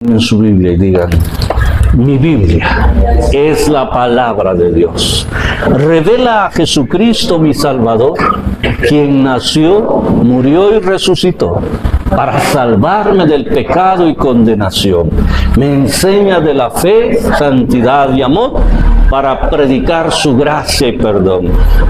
en su Biblia y digan: mi Biblia es la palabra de Dios. Revela a Jesucristo mi Salvador, quien nació, murió y resucitó para salvarme del pecado y condenación. Me enseña de la fe, santidad y amor para predicar su gracia y perdón,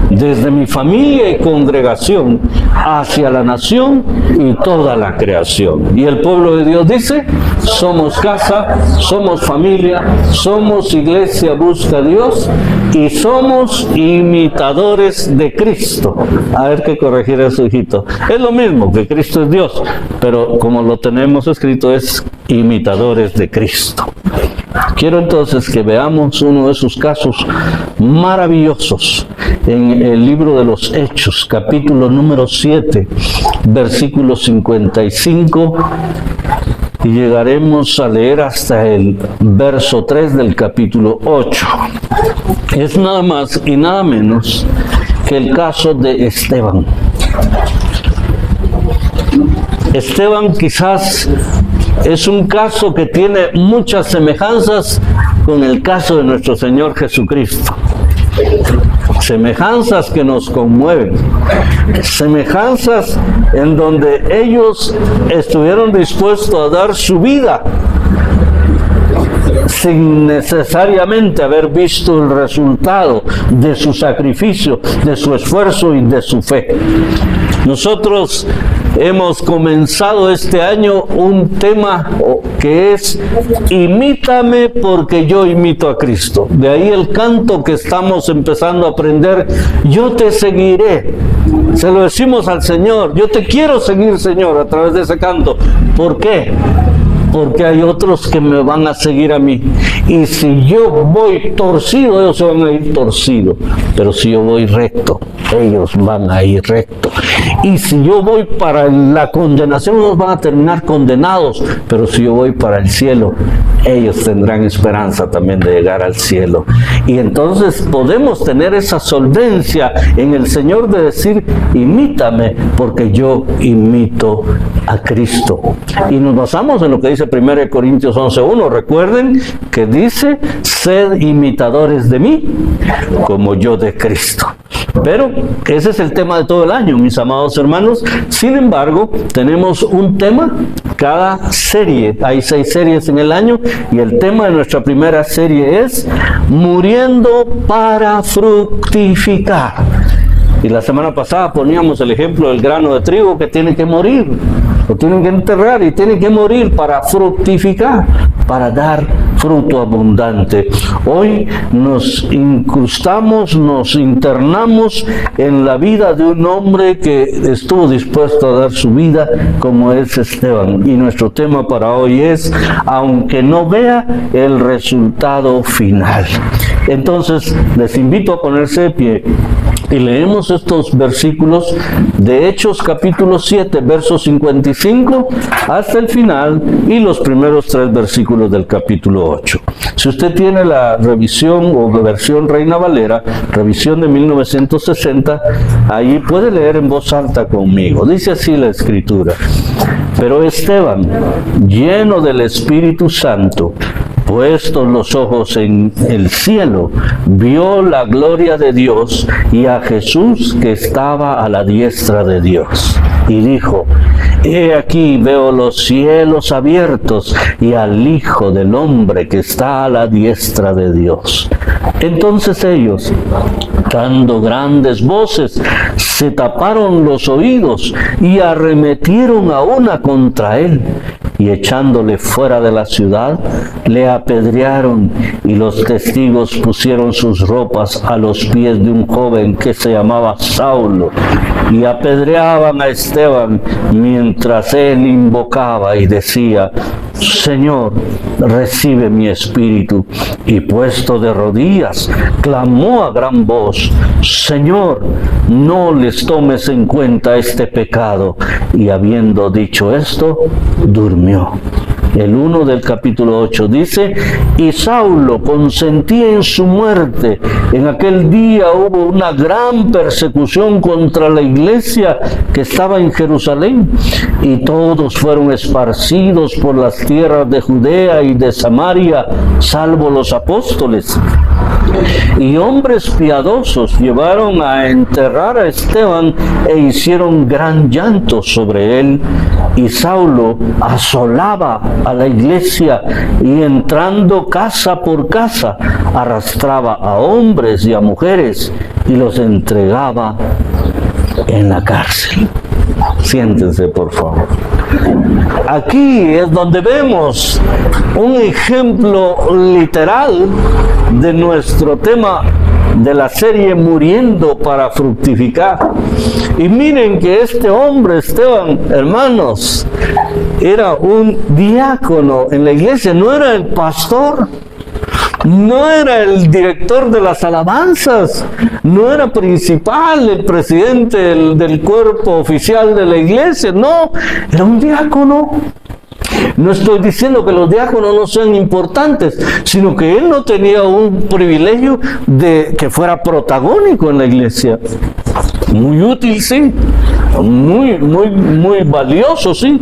desde mi familia y congregación hacia la nación y toda la creación. Y el pueblo de Dios dice: somos casa, somos familia, somos iglesia busca a Dios y somos imitadores de Cristo. A ver qué corregir eso, hijito. Es lo mismo, que Cristo es Dios, pero como lo tenemos escrito es imitadores de Cristo. Quiero entonces que veamos uno de esos casos maravillosos en el libro de los Hechos, capítulo número 7, versículo 55, y llegaremos a leer hasta el verso 3 del capítulo 8. Es nada más y nada menos que el caso de Esteban. Esteban quizás es un caso que tiene muchas semejanzas con el caso de nuestro Señor Jesucristo. Semejanzas que nos conmueven, semejanzas en donde ellos estuvieron dispuestos a dar su vida sin necesariamente haber visto el resultado de su sacrificio, de su esfuerzo y de su fe. Nosotros hemos comenzado este año un tema que es: imítame porque yo imito a Cristo. De ahí el canto que estamos empezando a aprender: yo te seguiré. Se lo decimos al Señor: yo te quiero seguir, Señor, a través de ese canto. ¿Por qué? Porque hay otros que me van a seguir a mí. Y si yo voy torcido, ellos se van a ir torcidos. Pero si yo voy recto, ellos van a ir recto. Y si yo voy para la condenación, ellos van a terminar condenados. Pero si yo voy para el cielo, ellos tendrán esperanza también de llegar al cielo. Y entonces podemos tener esa solvencia en el Señor de decir: imítame porque yo imito a Cristo. Y nos basamos en lo que dice 1 Corintios 11:1. Recuerden que dice: sed imitadores de mí como yo de Cristo. Pero ese es el tema de todo el año, mis amados hermanos. Sin embargo, tenemos un tema cada serie. Hay 6 series en el año y el tema de nuestra primera serie es muriendo para fructificar. Y la semana pasada poníamos el ejemplo del grano de trigo que tiene que morir, lo tienen que enterrar y tiene que morir para fructificar, para dar fruto abundante. Hoy nos incrustamos, nos internamos en la vida de un hombre que estuvo dispuesto a dar su vida, como es Esteban. Y nuestro tema para hoy es: aunque no vea el resultado final. Entonces les invito a ponerse de pie y leemos estos versículos de Hechos capítulo 7, verso 55 hasta el final, y los primeros 3 versículos del capítulo 8. Si usted tiene la revisión o versión Reina Valera, revisión de 1960, ahí puede leer en voz alta conmigo. Dice así la Escritura: pero Esteban, lleno del Espíritu Santo, puestos los ojos en el cielo, vio la gloria de Dios y a Jesús que estaba a la diestra de Dios. Y dijo: he aquí veo los cielos abiertos y al Hijo del Hombre que está a la diestra de Dios. Entonces ellos, dando grandes voces, se taparon los oídos y arremetieron a una contra él, y echándole fuera de la ciudad, le apedrearon, y los testigos pusieron sus ropas a los pies de un joven que se llamaba Saulo, y apedreaban a Esteban mientras él invocaba y decía: Señor, recibe mi espíritu. Y puesto de rodillas, clamó a gran voz: Señor, no les tomes en cuenta este pecado. Y habiendo dicho esto, durmió. El 1 del capítulo 8 dice: y Saulo consentía en su muerte. En aquel día hubo una gran persecución contra la iglesia que estaba en Jerusalén, y todos fueron esparcidos por las tierras de Judea y de Samaria, salvo los apóstoles. Y hombres piadosos llevaron a enterrar a Esteban e hicieron gran llanto sobre él. Y Saulo asolaba a la iglesia y entrando casa por casa arrastraba a hombres y a mujeres y los entregaba en la cárcel. Siéntense, por favor. Aquí es donde vemos un ejemplo literal de nuestro tema de la serie Muriendo para Fructificar. Y miren que este hombre, Esteban, hermanos, era un diácono en la iglesia, no era el pastor. No era el director de las alabanzas, no era principal, el presidente del cuerpo oficial de la iglesia, no, era un diácono. No estoy diciendo que los diáconos no sean importantes, sino que él no tenía un privilegio de que fuera protagónico en la iglesia. Muy útil, sí, muy valioso, sí,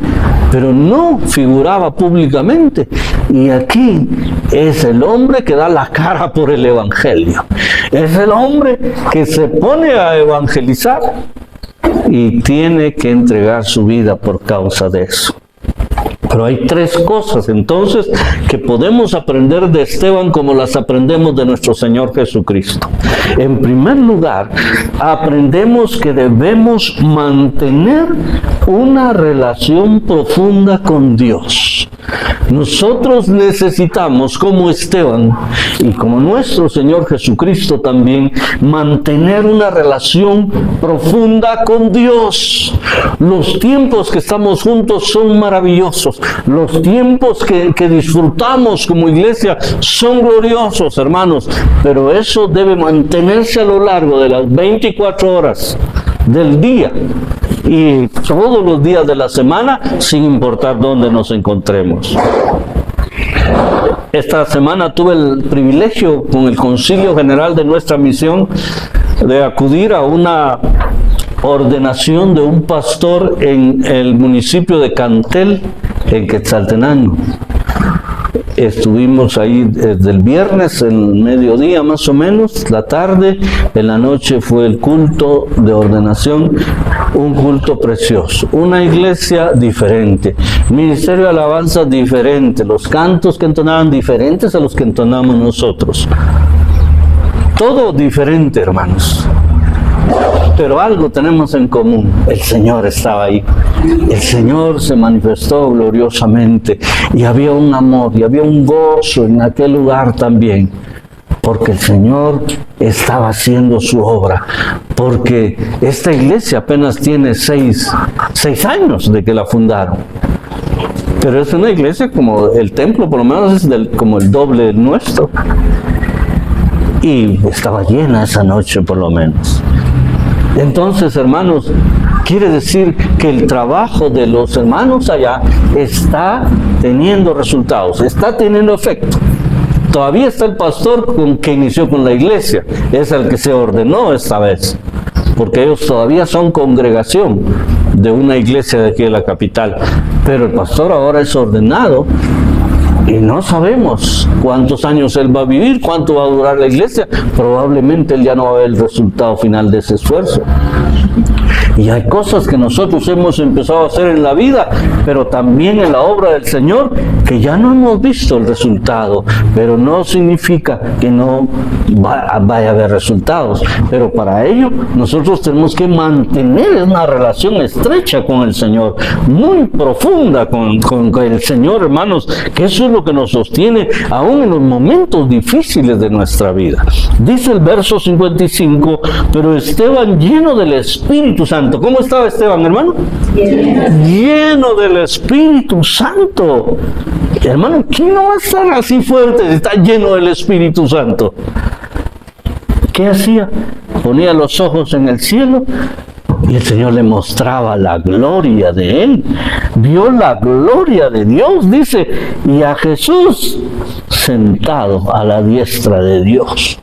pero no figuraba públicamente. Y aquí es el hombre que da la cara por el evangelio. Es el hombre que se pone a evangelizar y tiene que entregar su vida por causa de eso. Pero hay tres cosas entonces que podemos aprender de Esteban como las aprendemos de nuestro Señor Jesucristo. En primer lugar, aprendemos que debemos mantener una relación profunda con Dios. Nosotros necesitamos, como Esteban y como nuestro Señor Jesucristo también, mantener una relación profunda con Dios. Los tiempos que estamos juntos son maravillosos. Los tiempos que disfrutamos como iglesia son gloriosos, hermanos, pero eso debe mantenerse a lo largo de las 24 horas del día y todos los días de la semana, sin importar dónde nos encontremos. Esta semana tuve el privilegio con el Concilio General de nuestra misión de acudir a una ordenación de un pastor en el municipio de Cantel, en Quetzaltenango. Estuvimos ahí desde el viernes, en el mediodía más o menos, la tarde, en la noche fue el culto de ordenación, un culto precioso, una iglesia diferente, ministerio de alabanza diferente, los cantos que entonaban diferentes a los que entonamos nosotros. Todo diferente, hermanos. Pero algo tenemos en común, el Señor estaba ahí, el Señor se manifestó gloriosamente y había un amor y había un gozo en aquel lugar también, porque el Señor estaba haciendo su obra, porque esta iglesia apenas tiene 6 años de que la fundaron, pero es una iglesia como el templo, por lo menos es como el doble del nuestro, y estaba llena esa noche por lo menos. Entonces, hermanos, quiere decir que el trabajo de los hermanos allá está teniendo resultados, está teniendo efecto. Todavía está el pastor que inició con la iglesia, es el que se ordenó esta vez, porque ellos todavía son congregación de una iglesia de aquí de la capital, pero el pastor ahora es ordenado. Y no sabemos cuántos años él va a vivir, cuánto va a durar la iglesia. Probablemente él ya no va a ver el resultado final de ese esfuerzo. Y hay cosas que nosotros hemos empezado a hacer en la vida, pero también en la obra del Señor, que ya no hemos visto el resultado, pero no significa que no vaya a haber resultados. Pero para ello nosotros tenemos que mantener una relación estrecha con el Señor, muy profunda con el Señor, hermanos, que eso es lo que nos sostiene aún en los momentos difíciles de nuestra vida. Dice el verso 55, pero Esteban lleno del Espíritu Santo. ¿Cómo estaba Esteban, hermano? Lleno del Espíritu Santo. Hermano, ¿quién no va a estar así fuerte si está lleno del Espíritu Santo? ¿Qué hacía? Ponía los ojos en el cielo Y el Señor le mostraba la gloria de Él. Vio la gloria de Dios, dice, y a Jesús sentado a la diestra de Dios.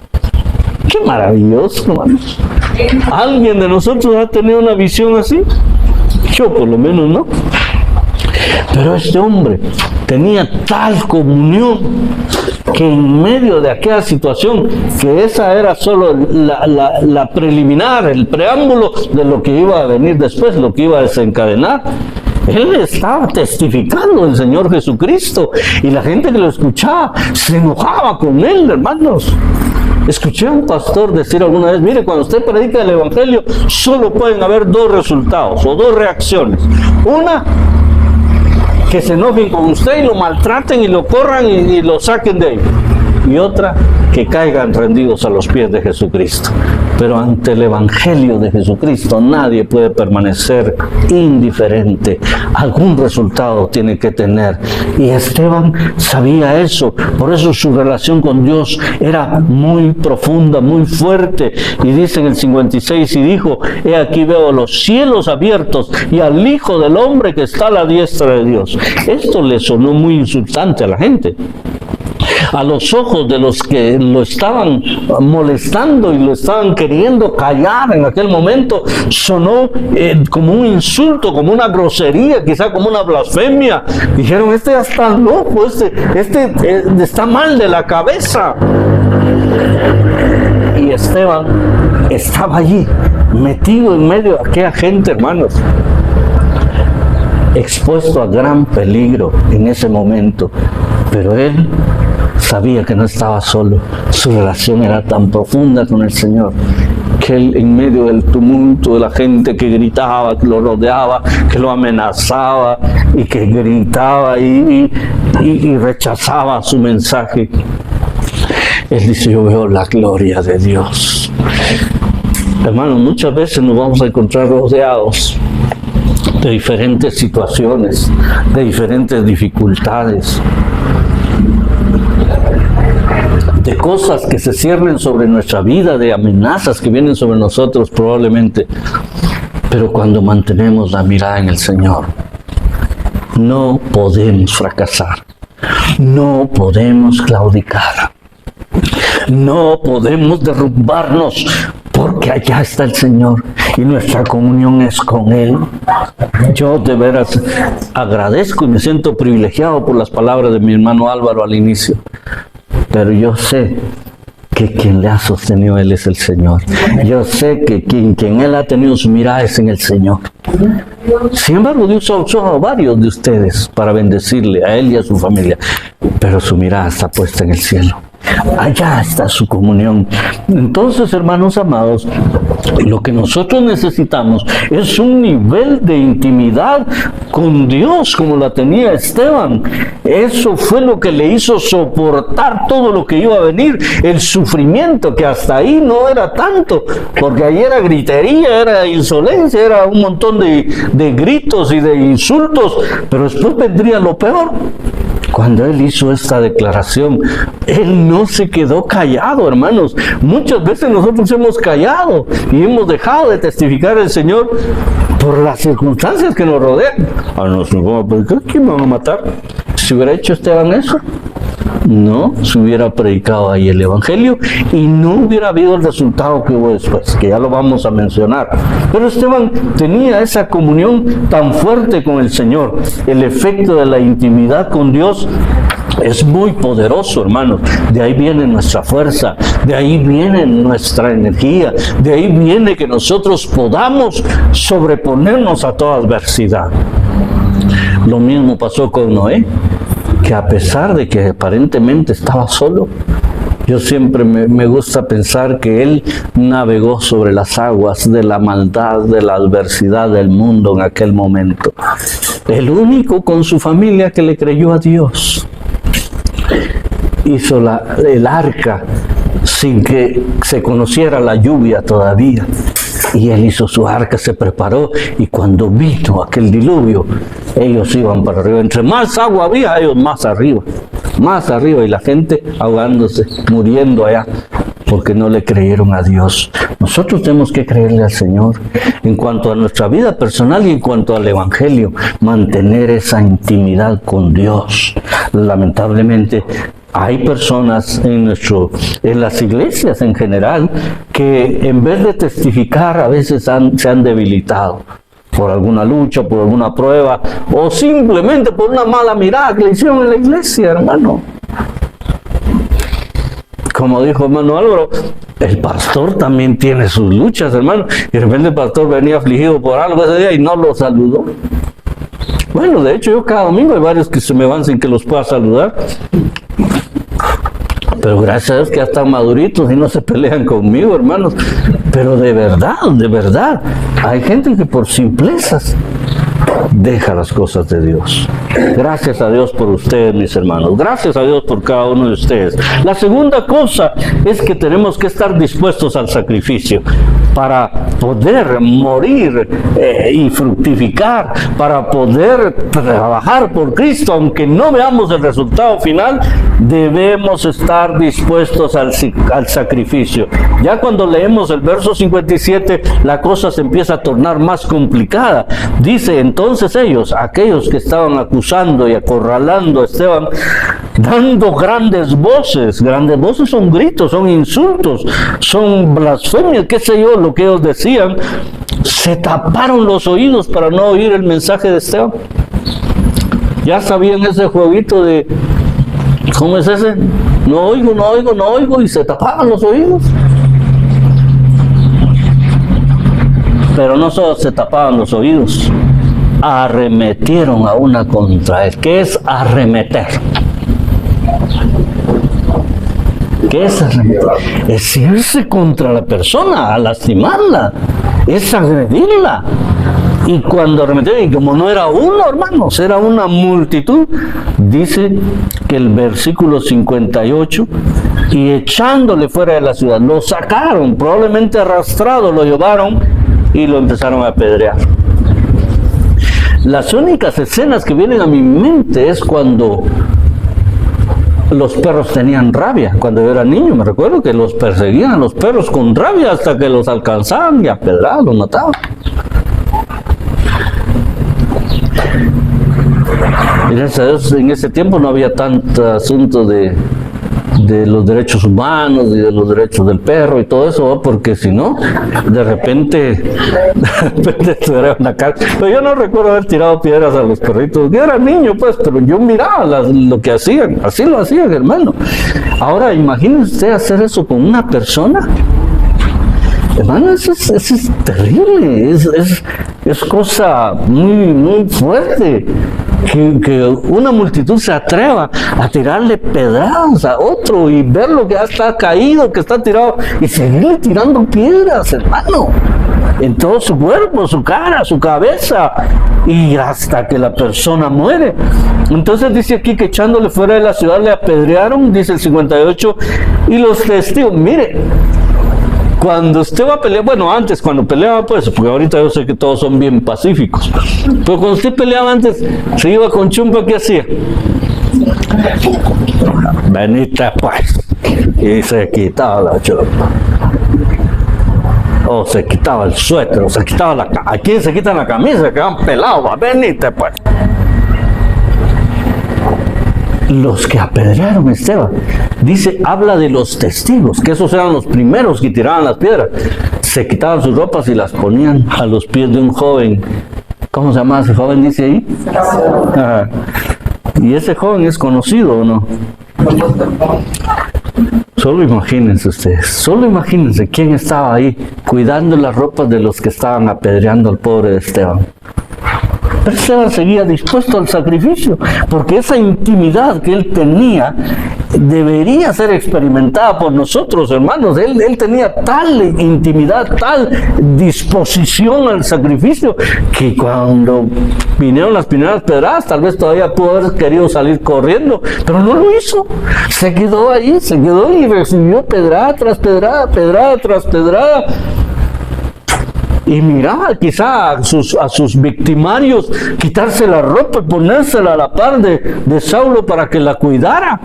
¡Qué maravilloso, hermanos! ¿Alguien de nosotros ha tenido una visión así? Yo por lo menos no. Pero este hombre tenía tal comunión que en medio de aquella situación, que esa era solo la preliminar, el preámbulo de lo que iba a venir después, lo que iba a desencadenar, él estaba testificando del Señor Jesucristo y la gente que lo escuchaba se enojaba con él, hermanos. Escuché a un pastor decir alguna vez, mire, cuando usted predica el Evangelio, solo pueden haber dos resultados o dos reacciones. Una, que se enojen con usted y lo maltraten y lo corran y lo saquen de ahí. Y otra, que caigan rendidos a los pies de Jesucristo. Pero ante el Evangelio de Jesucristo nadie puede permanecer indiferente. Algún resultado tiene que tener. Y Esteban sabía eso. Por eso su relación con Dios era muy profunda, muy fuerte. Y dice en el 56, y dijo, he aquí veo los cielos abiertos y al Hijo del Hombre que está a la diestra de Dios. Esto le sonó muy insultante a la gente. A los ojos de los que lo estaban molestando y lo estaban queriendo callar en aquel momento, sonó como un insulto, como una grosería, quizá como una blasfemia. Dijeron, este ya está loco, este está mal de la cabeza. Y Esteban estaba allí, metido en medio de aquella gente, hermanos, expuesto a gran peligro en ese momento. Pero él sabía que no estaba solo. Su relación era tan profunda con el Señor que él, en medio del tumulto de la gente que gritaba, que lo rodeaba, que lo amenazaba y que gritaba y rechazaba su mensaje, él dice, yo veo la gloria de Dios. Hermanos, muchas veces nos vamos a encontrar rodeados de diferentes situaciones, de diferentes dificultades, de cosas que se ciernen sobre nuestra vida, de amenazas que vienen sobre nosotros probablemente. Pero cuando mantenemos la mirada en el Señor, no podemos fracasar, no podemos claudicar, no podemos derrumbarnos, porque allá está el Señor y nuestra comunión es con Él. Yo de veras agradezco y me siento privilegiado por las palabras de mi hermano Álvaro al inicio. Pero yo sé que quien le ha sostenido a Él es el Señor. Yo sé que quien Él ha tenido su mirada es en el Señor. Sin embargo, Dios ha usado a varios de ustedes para bendecirle a Él y a su familia. Pero su mirada está puesta en el cielo. Allá está su comunión. Entonces, hermanos amados, lo que nosotros necesitamos es un nivel de intimidad con Dios como la tenía Esteban. Eso fue lo que le hizo soportar todo lo que iba a venir, el sufrimiento, que hasta ahí no era tanto, porque ahí era gritería, era insolencia, era un montón de gritos y de insultos, pero después vendría lo peor. Cuando él hizo esta declaración, él no se quedó callado, hermanos. Muchas veces nosotros hemos callado y hemos dejado de testificar al Señor por las circunstancias que nos rodean. A nosotros, ¿quién me van a matar? Si hubiera hecho Esteban eso, no se hubiera predicado ahí el Evangelio y no hubiera habido el resultado que hubo después, que ya lo vamos a mencionar. Pero Esteban tenía esa comunión tan fuerte con el Señor. El efecto de la intimidad con Dios es muy poderoso, hermanos. De ahí viene nuestra fuerza, de ahí viene nuestra energía, de ahí viene que nosotros podamos sobreponernos a toda adversidad. Lo mismo pasó con Noé, que a pesar de que aparentemente estaba solo, yo siempre me gusta pensar que él navegó sobre las aguas de la maldad, de la adversidad del mundo en aquel momento. El único con su familia que le creyó a Dios. Hizo el arca sin que se conociera la lluvia todavía. Y él hizo su arca, se preparó, y cuando vino aquel diluvio, ellos iban para arriba. Entre más agua había, ellos más arriba, y la gente ahogándose, muriendo allá, porque no le creyeron a Dios. Nosotros tenemos que creerle al Señor en cuanto a nuestra vida personal y en cuanto al Evangelio, mantener esa intimidad con Dios. Lamentablemente, hay personas en las iglesias en general que en vez de testificar a veces se han debilitado por alguna lucha, por alguna prueba o simplemente por una mala mirada que le hicieron en la iglesia, hermano. Como dijo hermano Álvaro, el pastor también tiene sus luchas, hermano. Y de repente el pastor venía afligido por algo ese día y no lo saludó. Bueno, de hecho yo cada domingo hay varios que se me van sin que los pueda saludar. Pero gracias a Dios que ya están maduritos y no se pelean conmigo, hermanos. Pero de verdad, hay gente que por simplezas deja las cosas de Dios. Gracias a Dios por ustedes, mis hermanos. Gracias a Dios por cada uno de ustedes. La segunda cosa es que tenemos que estar dispuestos al sacrificio para poder morir y fructificar, para poder trabajar por Cristo. Aunque no veamos el resultado final, debemos estar dispuestos al sacrificio. Ya cuando leemos el verso 57, la cosa se empieza a tornar más complicada. Dice, entonces ellos, aquellos que estaban acusando y acorralando a Esteban, dando grandes voces son gritos, son insultos, son blasfemias, qué sé yo, lo que ellos decían, se taparon los oídos para no oír el mensaje de Esteban. Ya sabían ese jueguito de, ¿cómo es ese? No oigo, y se tapaban los oídos. Pero no solo se tapaban los oídos, arremetieron a una contra él. ¿Qué es arremeter? ¿Qué es arremeter? Es irse contra la persona, a lastimarla, es agredirla. Y cuando arremetieron, y como no era uno, hermanos, era una multitud, dice que el versículo 58, y echándole fuera de la ciudad, lo sacaron, probablemente arrastrado, lo llevaron y lo empezaron a apedrear. Las únicas escenas que vienen a mi mente es cuando los perros tenían rabia. Cuando yo era niño me recuerdo que los perseguían a los perros con rabia hasta que los alcanzaban y a pedradas los mataban. Gracias a Dios en ese tiempo no había tanto asunto de los derechos humanos y de los derechos del perro y todo eso, porque si no, de repente era una cárcel. Pero yo no recuerdo haber tirado piedras a los perritos. Yo era niño, pues, pero yo miraba lo que hacían. Así lo hacían, hermano. Ahora, imagínese usted hacer eso con una persona. Hermano, eso es terrible. Es cosa muy fuerte. Que una multitud se atreva a tirarle pedradas a otro y verlo que ya está caído, que está tirado, y seguirle tirando piedras, hermano, en todo su cuerpo, su cara, su cabeza, y hasta que la persona muere. Entonces dice aquí que echándole fuera de la ciudad le apedrearon, dice el 58, y los testigos, mire, cuando usted va a pelear, bueno, antes cuando peleaba, pues, porque ahorita yo sé que todos son bien pacíficos, pero cuando usted peleaba antes, se iba con chumpa, ¿qué hacía? Venite pues, y se quitaba la chumpa, o se quitaba el suéter, o se quitaba la camisa. ¿A quién se quitan la camisa? Quedan pelados, venite pues. Los que apedrearon a Esteban, dice, habla de los testigos, que esos eran los primeros que tiraban las piedras. Se quitaban sus ropas y las ponían a los pies de un joven. ¿Cómo se llama ese joven? Dice ahí. ¿Y ese joven es conocido o no? Solo imagínense ustedes, solo imagínense quién estaba ahí cuidando las ropas de los que estaban apedreando al pobre de Esteban. Pero Esteban seguía dispuesto al sacrificio, porque esa intimidad que él tenía debería ser experimentada por nosotros, hermanos. Él tenía tal intimidad, tal disposición al sacrificio, que cuando vinieron las primeras pedradas, tal vez todavía pudo haber querido salir corriendo, pero no lo hizo. Se quedó ahí, y recibió pedrada tras pedrada, pedrada tras pedrada. Y miraba quizá a sus victimarios quitarse la ropa y ponérsela a la par de Saulo para que la cuidara.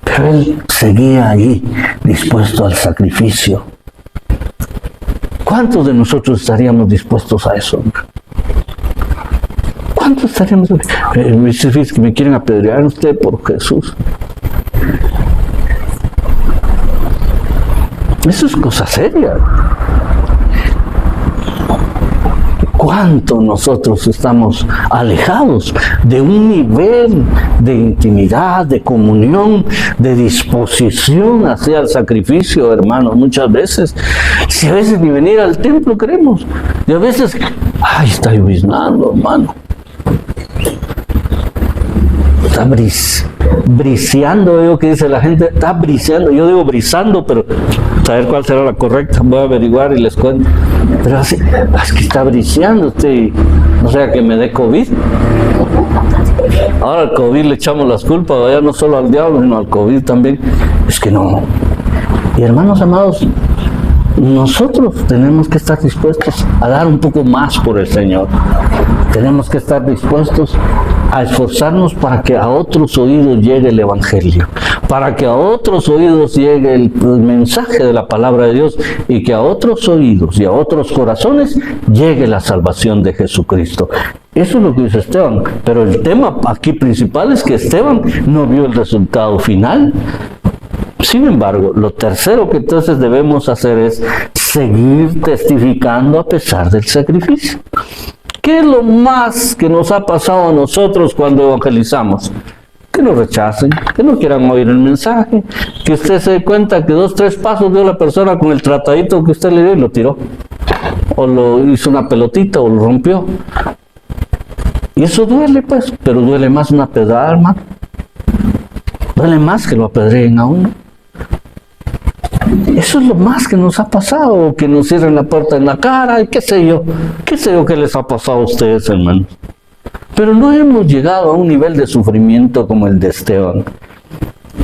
Pero él seguía ahí, dispuesto al sacrificio. ¿Cuántos de nosotros estaríamos dispuestos a eso? ¿Cuántos estaríamos? Dice que me quieren apedrear a usted por Jesús. Eso es cosa seria. ¿Cuánto nosotros estamos alejados de un nivel de intimidad, de comunión, de disposición hacia el sacrificio, hermanos? Muchas veces, si a veces ni venir al templo queremos, y a veces, ay, está lloviznando, hermano. Está briseando, veo que dice la gente, está briseando, yo digo brisando, pero saber cuál será la correcta, voy a averiguar y les cuento. Pero así, es que está briseando usted, no sea que me dé COVID. Ahora al COVID le echamos las culpas, ya no solo al diablo, sino al COVID también. Es que no. Y hermanos amados, nosotros tenemos que estar dispuestos a dar un poco más por el Señor. Tenemos que estar dispuestos a esforzarnos para que a otros oídos llegue el Evangelio, para que a otros oídos llegue el mensaje de la palabra de Dios y que a otros oídos y a otros corazones llegue la salvación de Jesucristo. Eso es lo que dice Esteban, pero el tema aquí principal es que Esteban no vio el resultado final. Sin embargo, lo tercero que entonces debemos hacer es seguir testificando a pesar del sacrificio. ¿Qué es lo más que nos ha pasado a nosotros cuando evangelizamos? Que nos rechacen, que no quieran oír el mensaje, que usted se dé cuenta que 2, 3 pasos dio la persona con el tratadito que usted le dio y lo tiró, o lo hizo una pelotita o lo rompió. Y eso duele, pues, pero duele más una pedrada, hermano. Duele más que lo apedreen a uno. Eso es lo más que nos ha pasado, que nos cierren la puerta en la cara, y qué sé yo qué les ha pasado a ustedes, hermanos. Pero no hemos llegado a un nivel de sufrimiento como el de Esteban.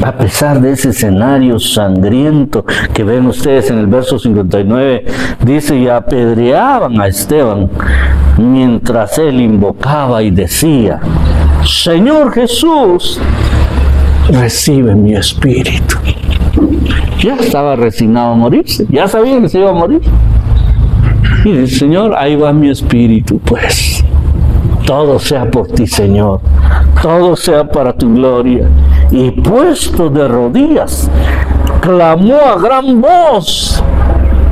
A pesar de ese escenario sangriento que ven ustedes en el verso 59, dice, y apedreaban a Esteban, mientras él invocaba y decía, Señor Jesús, recibe mi espíritu. Ya estaba resignado a morirse, ya sabía que se iba a morir. Y dice, Señor, ahí va mi espíritu, pues. Todo sea por ti, Señor. Todo sea para tu gloria. Y puesto de rodillas, clamó a gran voz.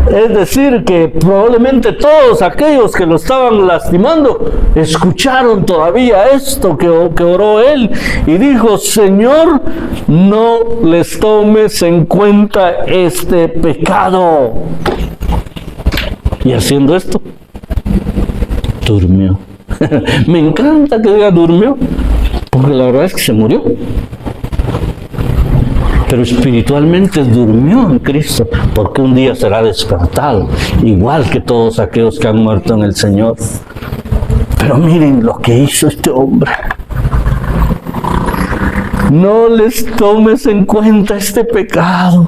Es decir, que probablemente todos aquellos que lo estaban lastimando escucharon todavía esto que oró él y dijo, Señor, no les tomes en cuenta este pecado. Y haciendo esto, durmió. Me encanta que diga durmió, porque la verdad es que se murió. Pero espiritualmente durmió en Cristo, porque un día será despertado, igual que todos aquellos que han muerto en el Señor. Pero miren lo que hizo este hombre. No les tomes en cuenta este pecado.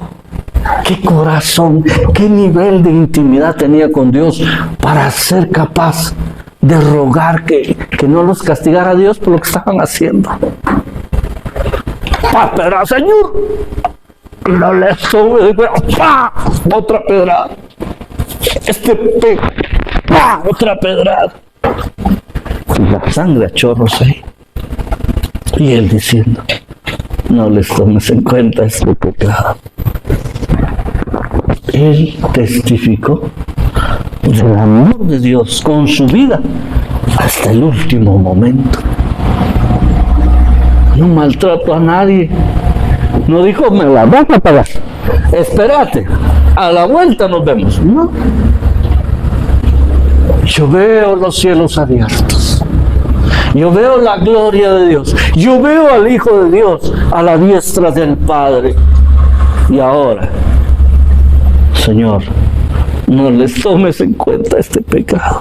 Qué corazón, qué nivel de intimidad tenía con Dios para ser capaz de rogar que no los castigara a Dios por lo que estaban haciendo. Pero Señor, no les sube, ¡pah! Otra pedrada. ¡Pah! Otra pedrada. Y la sangre a chorros ahí. Y él diciendo, no les tomes en cuenta este pecado. Él testificó del amor de Dios con su vida hasta el último momento. No maltrato a nadie. No dijo, me la vas a pagar. Espérate, a la vuelta nos vemos. No. Yo veo los cielos abiertos. Yo veo la gloria de Dios. Yo veo al Hijo de Dios a la diestra del Padre. Y ahora, Señor, no les tomes en cuenta este pecado.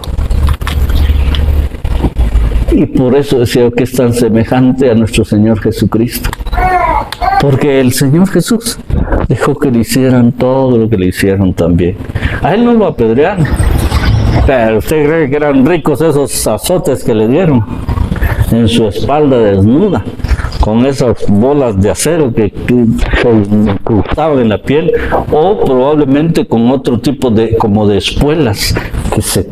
Y por eso decía que es tan semejante a nuestro Señor Jesucristo. Porque el Señor Jesús dejó que le hicieran todo lo que le hicieron también. A él no lo apedrearon. Pero usted cree que eran ricos esos azotes que le dieron en su espalda desnuda. con esas bolas de acero que se incrustaban en la piel, o probablemente con otro tipo de, como de espuelas que se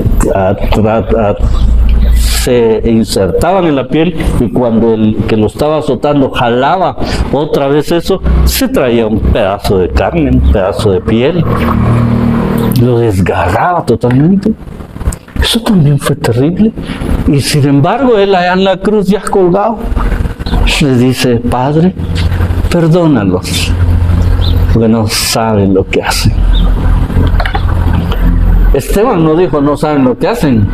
insertaban en la piel, y cuando el que lo estaba azotando jalaba otra vez eso, se traía un pedazo de carne, un pedazo de piel, lo desgarraba totalmente. Eso también fue terrible. Y sin embargo, él allá en la cruz ya colgado le dice: Padre, perdónalos, porque no saben lo que hacen. Esteban no dijo no saben lo que hacen,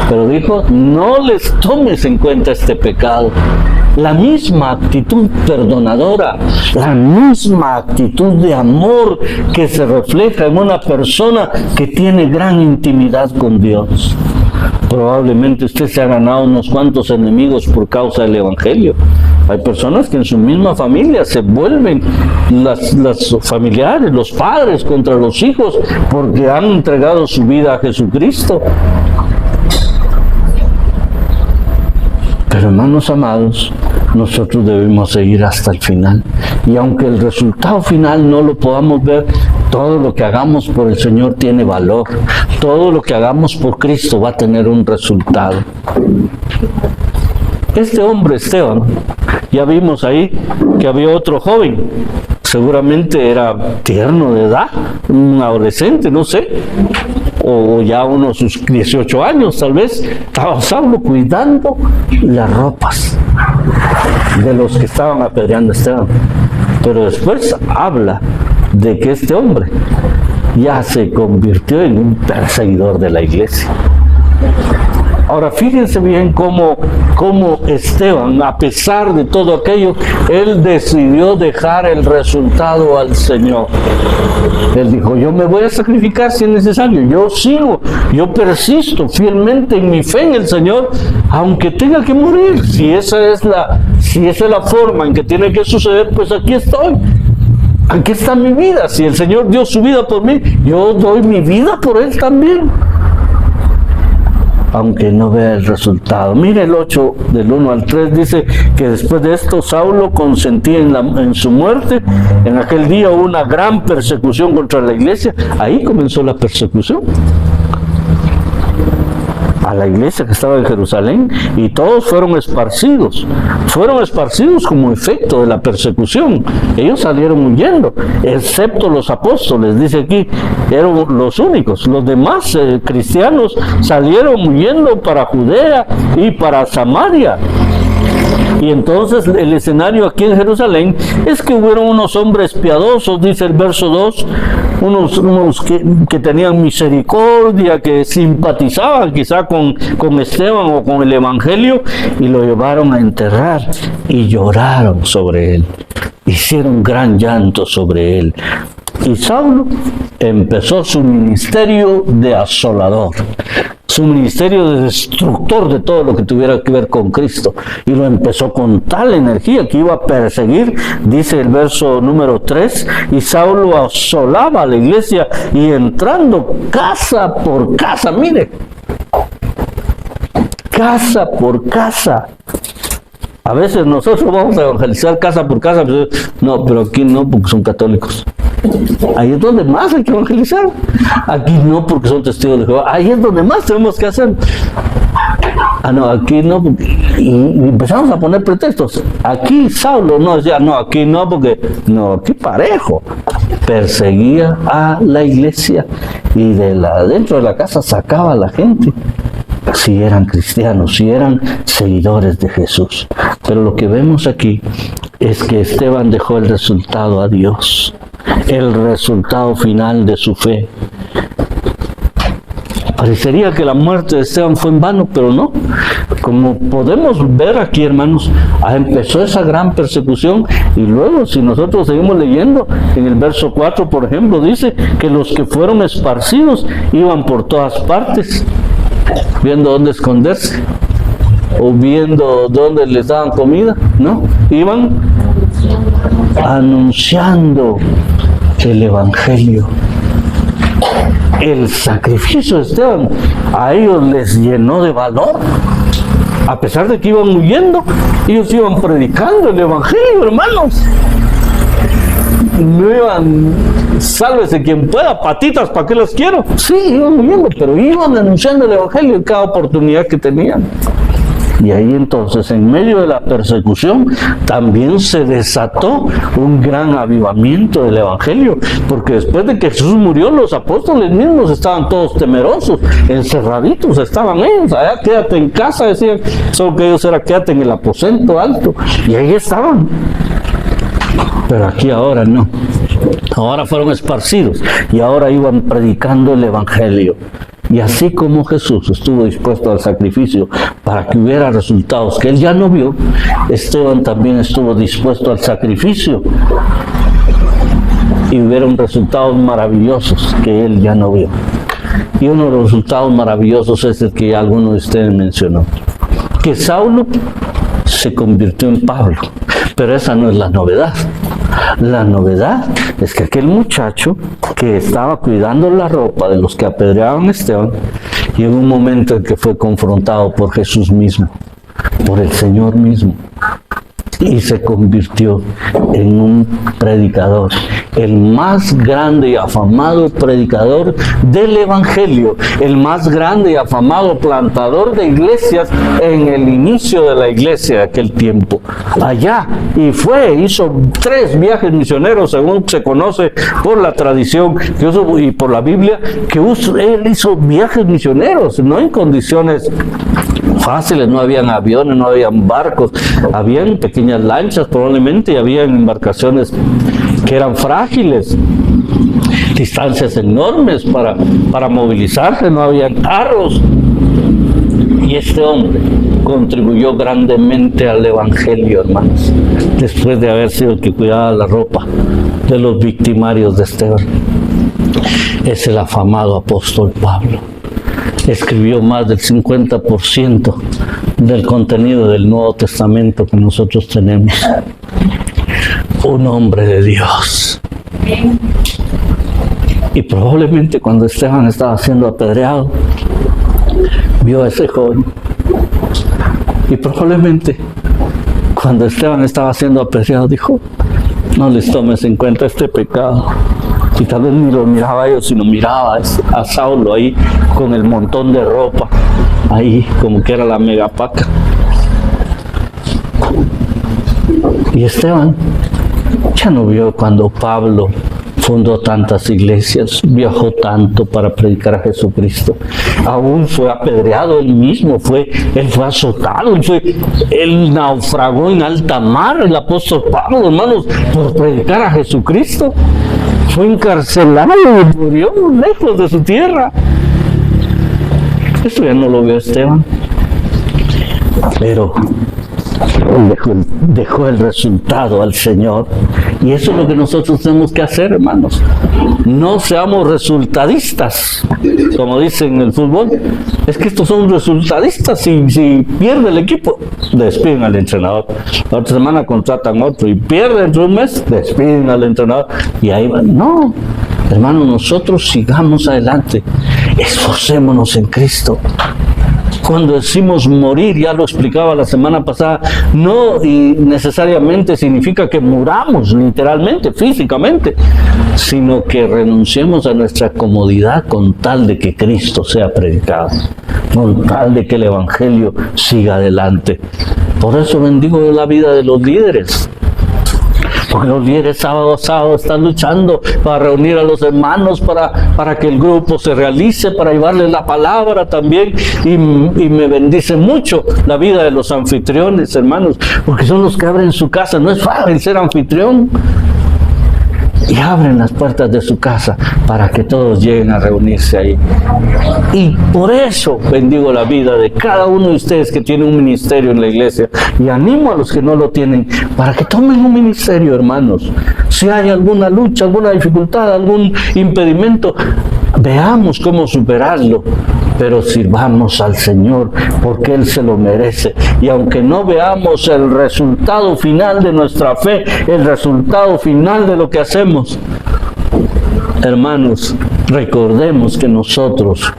pero dijo: no les tomes en cuenta este pecado. La misma actitud perdonadora, la misma actitud de amor que se refleja en una persona que tiene gran intimidad con Dios. Probablemente usted se ha ganado unos cuantos enemigos por causa del Evangelio. Hay personas que en su misma familia se vuelven las familiares, los padres contra los hijos, porque han entregado su vida a Jesucristo. Pero hermanos amados, nosotros debemos seguir hasta el final. Y aunque el resultado final no lo podamos ver, todo lo que hagamos por el Señor tiene valor. Todo lo que hagamos por Cristo va a tener un resultado. Este hombre Esteban, ya vimos ahí que había otro joven, seguramente era tierno de edad, un adolescente, no sé, o ya unos sus 18 años tal vez. Estaba Saulo cuidando las ropas de los que estaban apedreando a Esteban. Pero después habla de que este hombre ya se convirtió en un perseguidor de la iglesia. Ahora fíjense bien cómo Esteban, a pesar de todo aquello, él decidió dejar el resultado al Señor. Él dijo: yo me voy a sacrificar si es necesario, yo sigo, yo persisto fielmente en mi fe en el Señor, aunque tenga que morir. Si esa es la forma en que tiene que suceder, pues aquí estoy. Aquí está mi vida. Si el Señor dio su vida por mí, yo doy mi vida por Él también, aunque no vea el resultado. Mire el 8, del 1 al 3, dice que después de esto Saulo consentía en su muerte. En aquel día hubo una gran persecución contra la iglesia. Ahí comenzó la persecución a la iglesia que estaba en Jerusalén, y todos fueron esparcidos como efecto de la persecución. Ellos salieron huyendo, excepto los apóstoles, dice aquí, eran los únicos. Los demás cristianos salieron huyendo para Judea y para Samaria. Y entonces el escenario aquí en Jerusalén es que hubieron unos hombres piadosos, dice el verso 2, unos que tenían misericordia, que simpatizaban quizá con Esteban o con el Evangelio, y lo llevaron a enterrar y lloraron sobre él, hicieron gran llanto sobre él. Y Saulo empezó su ministerio de asolador, su ministerio de destructor de todo lo que tuviera que ver con Cristo, y lo empezó con tal energía que iba a perseguir. Dice el verso número 3, y Saulo asolaba a la iglesia y entrando casa por casa, mire, casa por casa. A veces nosotros vamos a evangelizar casa por casa, pero no, pero aquí no, porque son católicos. Ahí es donde más hay que evangelizar. Aquí no, porque son testigos de Jehová. Ahí es donde más tenemos que hacer. No, aquí no, y empezamos a poner pretextos. Aquí Saulo no decía: no, aquí no, porque no, aquí parejo. Perseguía a la iglesia y dentro de la casa sacaba a la gente, si eran cristianos, si eran seguidores de Jesús. Pero lo que vemos aquí es que Esteban dejó el resultado a Dios, el resultado final de su fe. Parecería que la muerte de Esteban fue en vano, pero no. Como podemos ver aquí, hermanos, empezó esa gran persecución, y luego, si nosotros seguimos leyendo, en el verso 4, por ejemplo, dice que los que fueron esparcidos iban por todas partes, viendo dónde esconderse, o viendo dónde les daban comida, ¿no? Iban anunciando el Evangelio. El sacrificio de Esteban a ellos les llenó de valor. A pesar de que iban huyendo, ellos iban predicando el Evangelio, hermanos. No iban, sálvese quien pueda, patitas, ¿para qué las quiero? Sí, iban huyendo, pero iban denunciando el Evangelio en cada oportunidad que tenían. Y ahí entonces, en medio de la persecución, también se desató un gran avivamiento del Evangelio, porque después de que Jesús murió, los apóstoles mismos estaban todos temerosos, encerraditos estaban ellos, allá quédate en casa, decían, solo que ellos era quédate en el aposento alto, y ahí estaban. Pero aquí ahora no, ahora fueron esparcidos, y ahora iban predicando el Evangelio. Y así como Jesús estuvo dispuesto al sacrificio para que hubiera resultados que él ya no vio, Esteban también estuvo dispuesto al sacrificio y hubieron resultados maravillosos que él ya no vio. Y uno de los resultados maravillosos es el que ya alguno de ustedes mencionó, que Saulo se convirtió en Pablo, pero esa no es la novedad. La novedad es que aquel muchacho que estaba cuidando la ropa de los que apedreaban a Esteban, llegó un momento en que fue confrontado por Jesús mismo, por el Señor mismo, y se convirtió en un predicador, el más grande y afamado predicador del Evangelio, el más grande y afamado plantador de iglesias en el inicio de la iglesia de aquel tiempo. Allá, y hizo 3 viajes misioneros, según se conoce por la tradición y por la Biblia, él hizo viajes misioneros, no en condiciones fáciles, no habían aviones, no habían barcos, habían pequeñas lanchas probablemente, y habían embarcaciones que eran frágiles, distancias enormes para movilizarse, no habían carros. Y este hombre contribuyó grandemente al Evangelio, hermanos, después de haber sido el que cuidaba la ropa de los victimarios de Esteban. Es el afamado apóstol Pablo. Escribió más del 50% del contenido del Nuevo Testamento que nosotros tenemos. Un hombre de Dios. Y probablemente cuando Esteban estaba siendo apedreado, vio a ese joven. Y probablemente cuando Esteban estaba siendo apedreado, dijo, no les tomes en cuenta este pecado. Y tal vez ni lo miraba a ellos, sino miraba a Saulo ahí con el montón de ropa, ahí como que era la megapaca. Y Esteban ya no vio cuando Pablo fundó tantas iglesias, viajó tanto para predicar a Jesucristo. Aún fue apedreado él mismo, él fue azotado, él naufragó en alta mar, el apóstol Pablo, hermanos, por predicar a Jesucristo. Fue encarcelado y murió lejos de su tierra. Esto ya no lo vio Esteban, pero dejó el resultado al Señor. Y eso es lo que nosotros tenemos que hacer, hermanos. No seamos resultadistas, como dicen en el fútbol. Es que estos son resultadistas. Si pierde el equipo, despiden al entrenador. La otra semana contratan otro y pierde dentro de un mes, despiden al entrenador. Y ahí van. No, hermanos, nosotros sigamos adelante. Esforcémonos en Cristo. Cuando decimos morir, ya lo explicaba la semana pasada, no y necesariamente significa que muramos literalmente, físicamente, sino que renunciemos a nuestra comodidad con tal de que Cristo sea predicado, con tal de que el Evangelio siga adelante. Por eso bendigo la vida de los líderes. Porque los líderes sábado a sábado están luchando para reunir a los hermanos, para que el grupo se realice, para llevarles la palabra también. Y me bendice mucho la vida de los anfitriones, hermanos, porque son los que abren su casa. No es fácil ser anfitrión. Y abren las puertas de su casa para que todos lleguen a reunirse ahí. Y por eso bendigo la vida de cada uno de ustedes que tiene un ministerio en la iglesia. Y animo a los que no lo tienen para que tomen un ministerio, hermanos. Si hay alguna lucha, alguna dificultad, algún impedimento, veamos cómo superarlo. Pero sirvamos al Señor porque Él se lo merece. Y aunque no veamos el resultado final de nuestra fe, el resultado final de lo que hacemos, hermanos, recordemos que nosotros,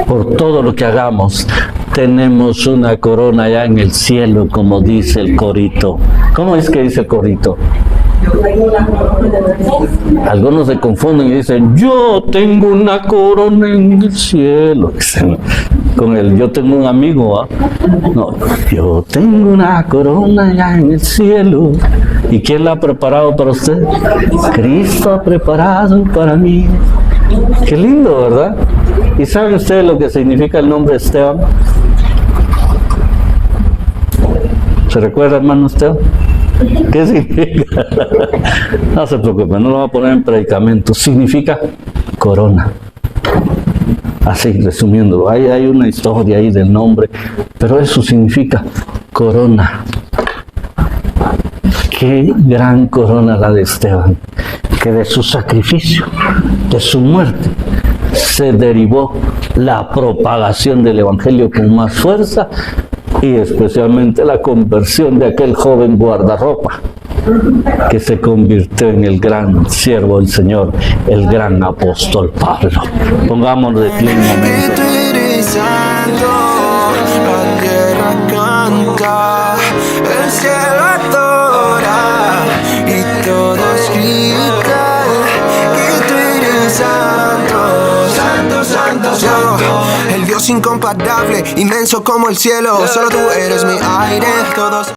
por todo lo que hagamos, tenemos una corona allá en el cielo, como dice el corito. ¿Cómo es que dice el corito? Algunos se confunden y dicen, yo tengo una corona en el cielo. Con el yo tengo un amigo, ¿ah? No, yo tengo una corona allá en el cielo. ¿Y quién la ha preparado para usted? Cristo ha preparado para mí. Qué lindo, ¿verdad? ¿Y saben ustedes lo que significa el nombre Esteban? ¿Se recuerda, hermano Esteban? ¿Qué significa? No se preocupe, no lo voy a poner en predicamento. Significa corona. Así, resumiendo, hay una historia ahí del nombre, pero eso significa corona. Qué gran corona la de Esteban, que de su sacrificio, de su muerte, se derivó la propagación del Evangelio con más fuerza y especialmente la conversión de aquel joven guardarropa que se convirtió en el gran siervo del Señor, el gran apóstol Pablo. Pongámonos de pie un momento. La tierra canta, el cielo adora y todos gritan que tú eres santo, santo, santo, santo. El Dios incomparable, inmenso como el cielo, solo tú eres mi aire, todos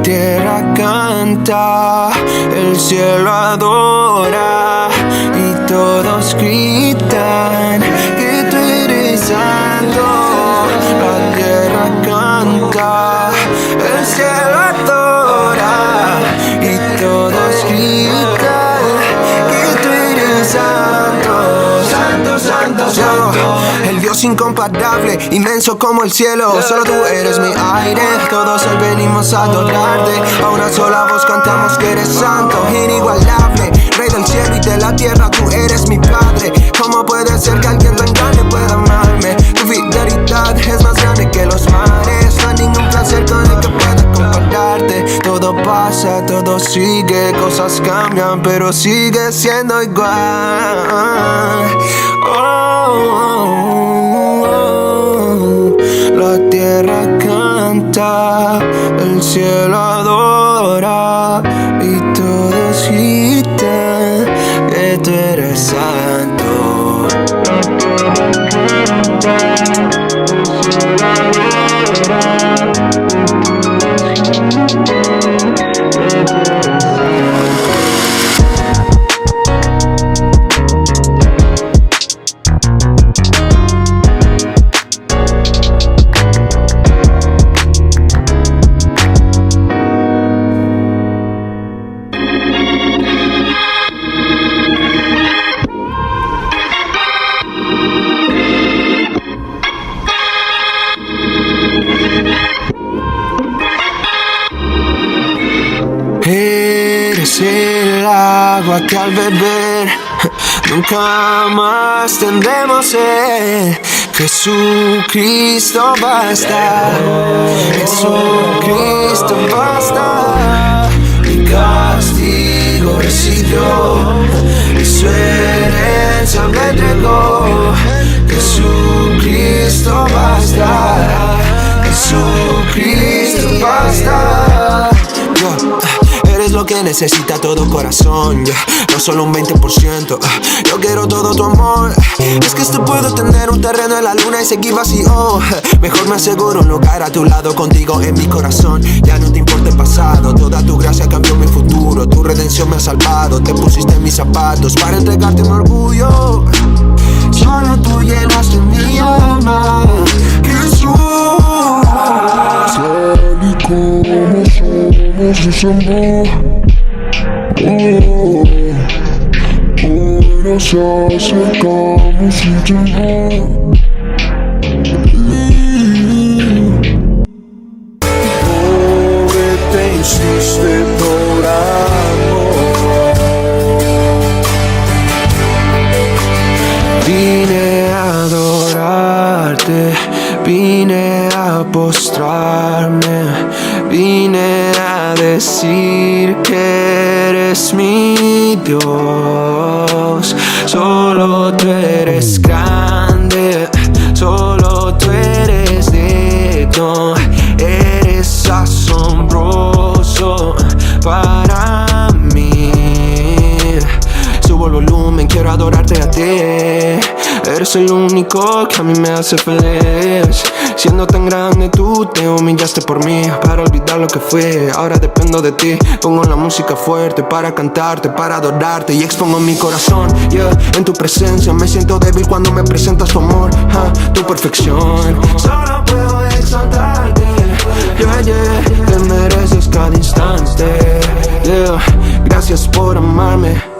tierra canta, el cielo adora y todos gritan que tú eres santo. La tierra canta, el cielo adora y todos gritan que tú eres santo. Santo, santo, santo. El Dios incomparable, inmenso como el cielo. Solo tú eres mi aire, todos hoy venimos a adorarte. A una sola voz cantamos que eres santo, inigualable, rey del cielo y de la tierra, tú eres mi padre. ¿Cómo puede ser que alguien tan grande pueda amarme? Tu fidelidad es más grande que los mares. No hay ningún placer con el que pueda compararte. Todo pasa, todo sigue, cosas cambian, pero sigue siendo igual. La tierra canta, el cielo adora y todos gritan que tú eres santo. Eres el agua que al beber nunca más tendremos sed. Jesucristo basta, Jesucristo basta. Mi castigo recibió y su herencia me entregó. Jesucristo basta, Jesucristo basta. Eres lo que necesita todo corazón, no solo un 20%. Yo quiero todo tu amor. Es que esto puedo tener un terreno en la luna y seguir vacío. Mejor me aseguro un lugar a tu lado, contigo en mi corazón. Ya no te importa el pasado, toda tu gracia cambió mi futuro. Tu redención me ha salvado, te pusiste en mis zapatos para entregarte mi orgullo. Solo tú llenaste mi alma, Jesús. Tal y como somos, nos amó. Hoy nos acercamos y llegó. Pobre te hiciste por amor. Vine a adorarte, vine a postrarme, vine a decir que eres mi Dios. Solo tú eres grande, solo tú eres digno, eres asombroso para mí. Subo el volumen, quiero adorarte a ti. Eres el único que a mí me hace feliz. Siendo tan grande tú te humillaste por mí, para olvidar lo que fui, ahora dependo de ti. Pongo la música fuerte para cantarte, para adorarte y expongo mi corazón, en tu presencia me siento débil cuando me presentas tu amor, tu perfección. Solo puedo exaltarte, te mereces cada instante, gracias por amarme.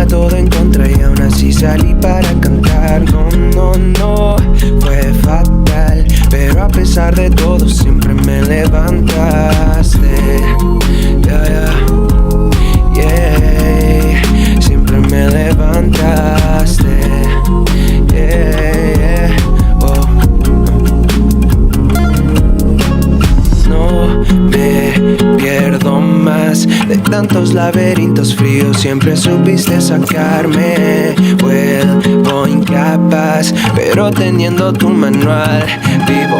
Todo en contra y aún así salí para cantar. No, fue fatal, pero a pesar de todo siempre me levantaste. Siempre me levantaste. No me pierdo más de tantos laberintos fríos, siempre supiste sacarme. Vuelvo incapaz, pero teniendo tu manual, vivo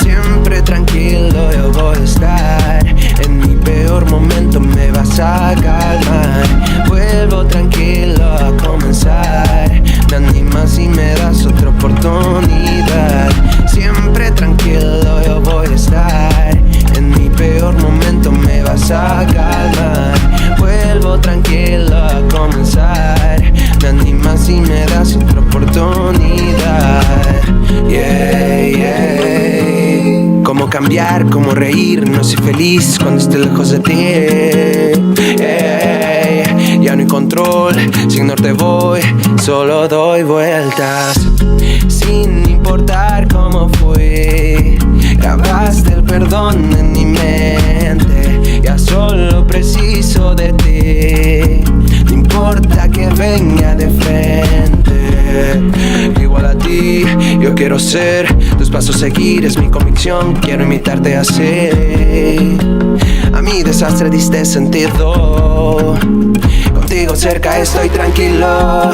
siempre. Siempre tranquilo yo voy a estar. En mi peor momento me vas a calmar. Vuelvo tranquilo a comenzar. Me animas y me das otra oportunidad. Siempre tranquilo yo voy a estar. En mi peor momento me vas a calmar. Vuelvo tranquilo a comenzar. Me animas y me das otra oportunidad. Yeah, yeah. Cómo cambiar, cómo reír. No soy feliz cuando estoy lejos de ti. Yeah. Ya no hay control, sin norte voy, solo doy vueltas. Sin importar cómo fui, grabaste el perdón en mi mente. Ya solo preciso de ti. No importa que venga de frente. Igual a ti, yo quiero ser. Tus pasos seguir es mi convicción. Quiero imitarte así. A mi desastre diste sentido. Contigo cerca estoy tranquilo.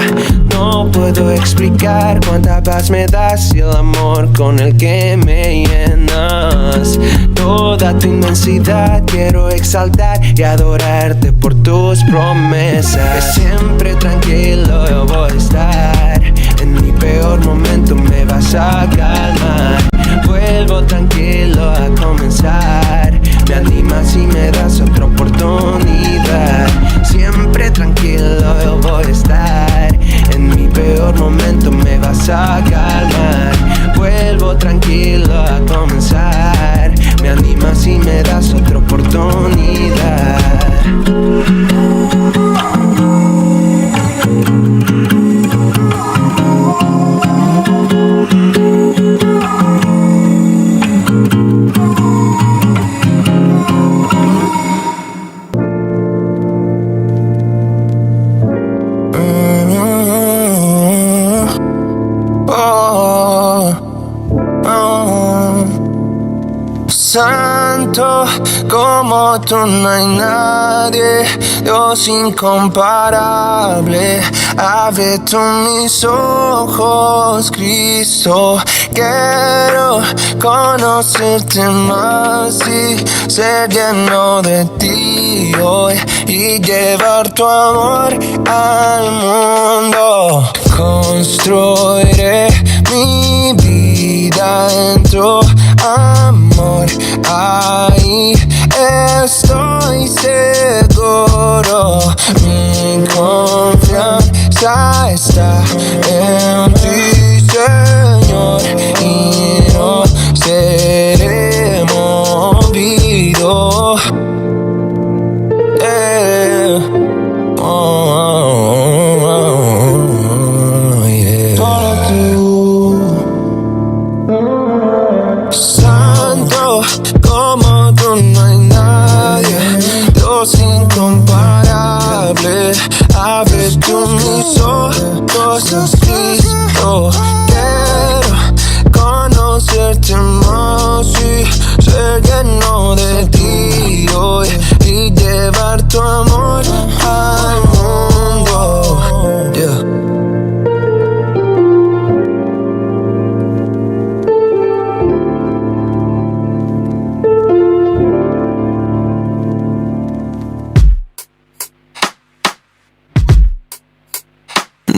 No puedo explicar cuánta paz me das y el amor con el que me llenas. Toda tu inmensidad quiero exaltar y adorarte por tus promesas. Siempre tranquilo yo voy a estar. En mi peor momento me vas a calmar. Vuelvo tranquilo a comenzar. Me animas y me das otra oportunidad. Siempre tranquilo yo voy a estar. En mi peor momento me vas a calmar. Vuelvo tranquilo a comenzar. Me animas y me das otra oportunidad. Santo, como tú no hay nadie, Dios incomparable. Abre tú mis ojos, Cristo. Quiero conocerte más y ser lleno de ti hoy y llevar tu amor al mundo. Construiré mi vida en tu amor, ahí estoy seguro. Mi confianza está en ti, Señor, y no seré movido. Santo, como tú no hay nadie, Dios incomparable. Abre tú mis ojos, Cristo. Quiero conocerte más y ser lleno de ti hoy y llevar tu amor al mundo. Yeah.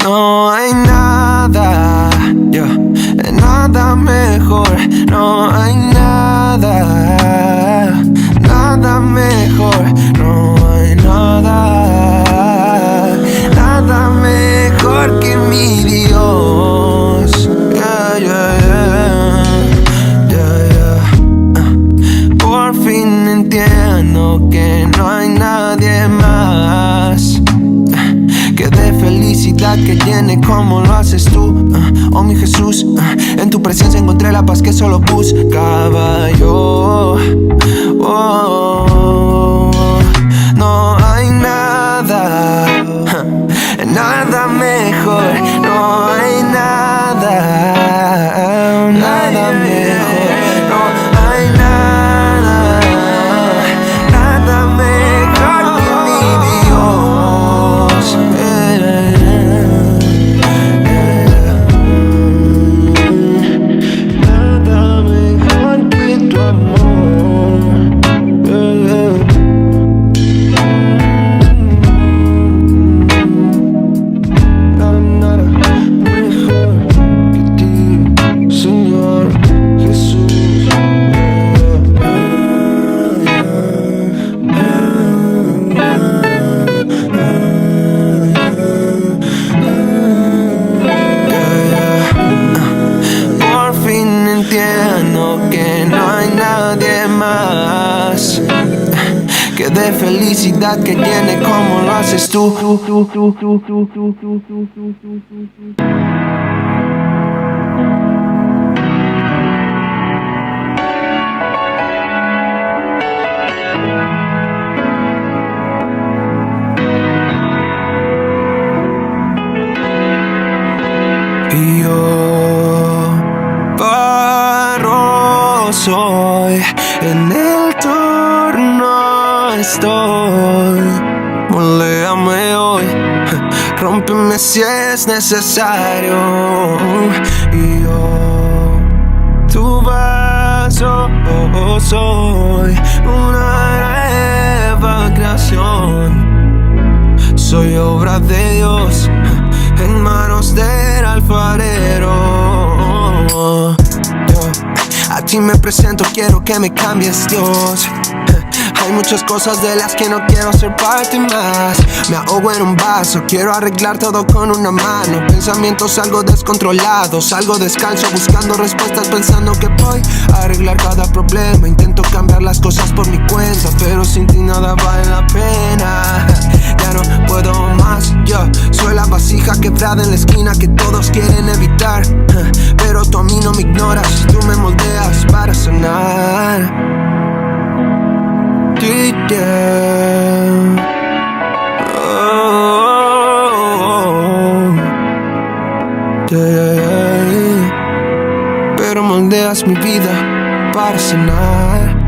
No hay nada, nada mejor. No hay nada, nada mejor. No hay nada, nada mejor que mi Dios. Yeah, yeah, yeah, yeah, yeah. Por fin entiendo que no hay nadie más que dé felicidad, que llene como lo haces tú. Oh mi Jesús, en tu presencia encontré la paz que solo buscaba yo. No hay nada, nada mejor. No hay nada, nada mejor. No hay nada, nada mejor que mi Dios. Nada mejor que tu amor. que dé felicidad, que llene como lo haces tú. Y yo barro soy, en el torno estoy. Moléame hoy, rómpeme si es necesario. Y yo tu vaso soy, una nueva creación. Soy obra de Dios, en manos del alfarero. A ti me presento, quiero que me cambies, Dios. Hay muchas cosas de las que no quiero ser parte más. Me ahogo en un vaso, quiero arreglar todo con una mano. Pensamientos algo descontrolados, salgo descalzo buscando respuestas, pensando que voy a arreglar cada problema. Intento cambiar las cosas por mi cuenta, pero sin ti nada vale la pena. Ya no puedo más, yo soy la vasija quebrada en la esquina que todos quieren evitar. Pero tú a mí no me ignoras, tú me moldeas para sanar. Pero moldeas mi vida para sanar.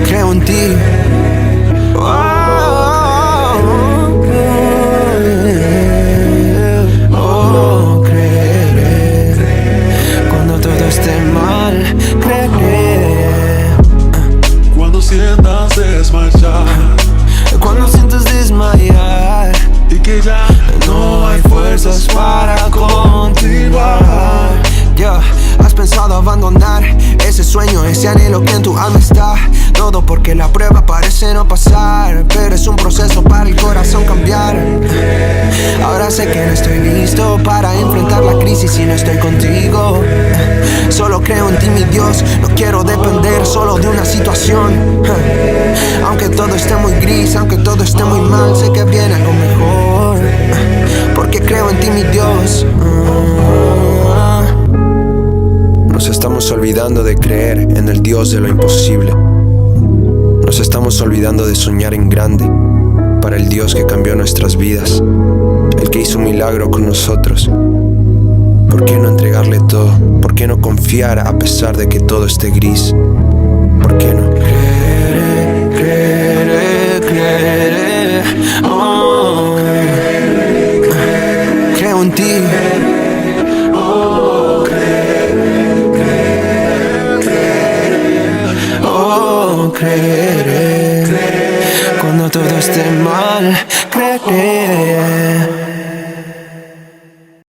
Creo en ti. Creeré. Cuando todo esté mal, creeré. Cuando sientas desmayar, Cuando sientes desmayar y que ya no hay fuerzas para continuar. Yeah, has pensado abandonar ese sueño, ese anhelo que en tu alma está. Todo porque la prueba parece no pasar, pero es un proceso para el corazón cambiar. Ahora sé que no estoy listo para enfrentar la crisis si no estoy contigo. Solo creo en ti, mi Dios, no quiero depender solo de una situación. Aunque todo esté muy gris, aunque todo esté muy mal, sé que viene algo mejor, porque creo en ti, mi Dios. Nos estamos olvidando de creer en el Dios de lo imposible. Nos estamos olvidando de soñar en grande para el Dios que cambió nuestras vidas, el que hizo un milagro con nosotros. ¿Por qué no entregarle todo? ¿Por qué no confiar a pesar de que todo esté gris? ¿Por qué no? Creeré, creeré, creeré. Oh, creo en ti. Creeré. Cuando todo esté mal, creeré.